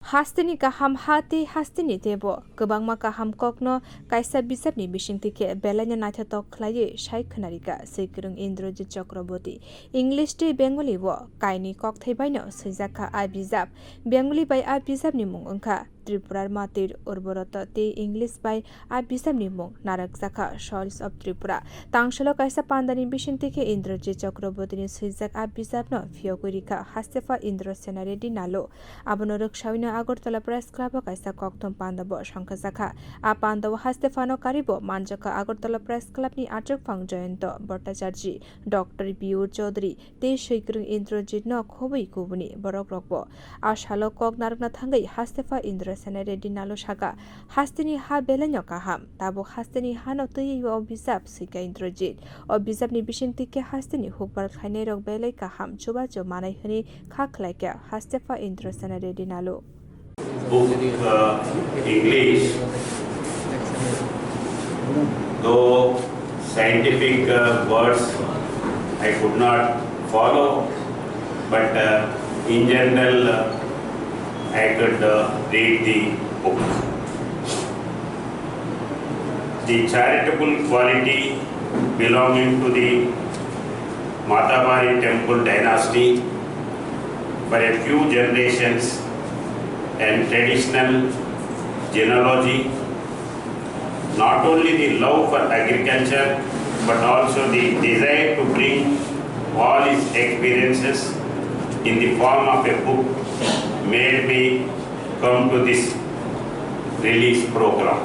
Hasteni kaham hati hasteni tebo gobangma kaham kokno kaisa bijapni bisingtike belanya naithatok khlaiye sai khonarika seikrung Indrajit Chakraborty English ti Bengali bo kaini kokthaibaino swijaka a bijap Bengali bai a bijapni mung wngkha Tripura matir urborota te English bai a bijapni mung narakjaka Soils of Tripura tangshalo kaisa pandani bisingtike Indrajit Chakraborty ni swijak a bijapno phiyokgwi rikha hastepha Indrajit nalo abono rukshawino Agartala Press Club kaisa kokthom pandabo sangkhajaka a pandabo hastefano karibo manjaka Agartala Press Club ni achak phang Jayanto Bhattacharji Dr. Biur Chaudhary te seikrung Indrajit no khobui kubuni borok rokbo a shalo kok narakna thangai hastepha Indrajit nalo saka hasteni ha belanyo kaham tabo hasteni hano tui o bijap sika Indrajit o bijap ni bisingtike hasteni hukbar khainai rok belai kaham chuba chu manai hini kha khlaika hastepha Indrajit nalo book English, though scientific words I could not follow, but in general I could read the book. The charitable quality belonging to the Matabari temple dynasty for a few generations and traditional genealogy, not only the love for agriculture but also the desire to bring all his experiences in the form of a book made me come to this release program,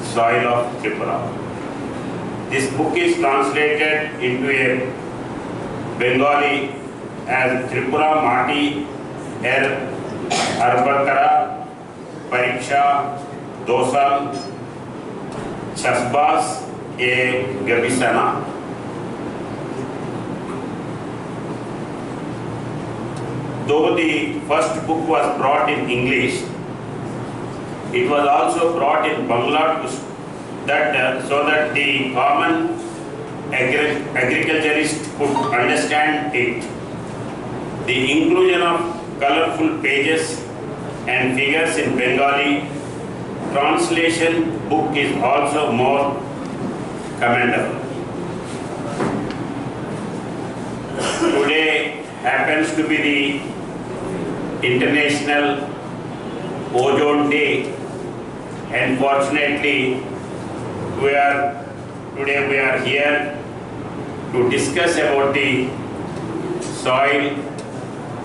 Soil of Tripura. This book is translated into a Bengali as Tripura Mati Arbakara Pariksha Dosal Chasbas e Gabisana. Though the first book was brought in English, it was also brought in Bangla so that the common agriculturist could understand it. The inclusion of colorful pages and figures in Bengali translation book is also more commendable. Today happens to be the International Ozone Day, and fortunately we are here to discuss about the soil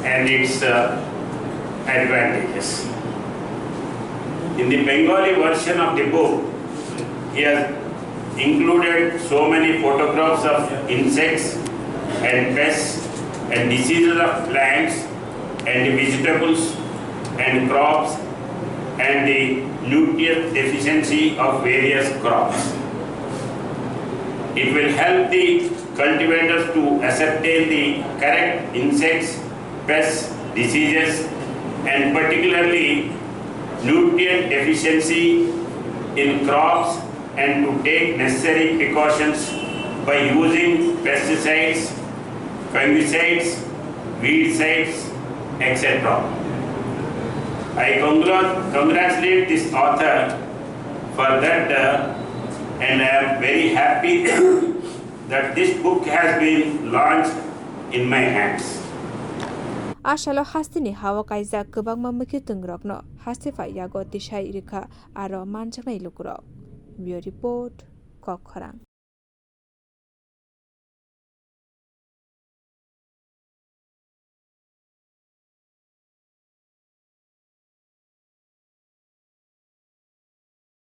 and its advantages. In the Bengali version of the book, he has included so many photographs of insects and pests and diseases of plants and vegetables and crops and the nutrient deficiency of various crops. It will help the cultivators to ascertain the correct insects, pests, diseases, and particularly nutrient deficiency in crops, and to take necessary precautions by using pesticides, fungicides, weedicides, etc. I congratulate this author for that, and I am very happy that this book has been launched in my hands. Ashalo hasteni hawa kaisa gobangma mukhitung rokno hastepha yago tisai rikha aro manjaknai lukurok. Bureau report Kokharang.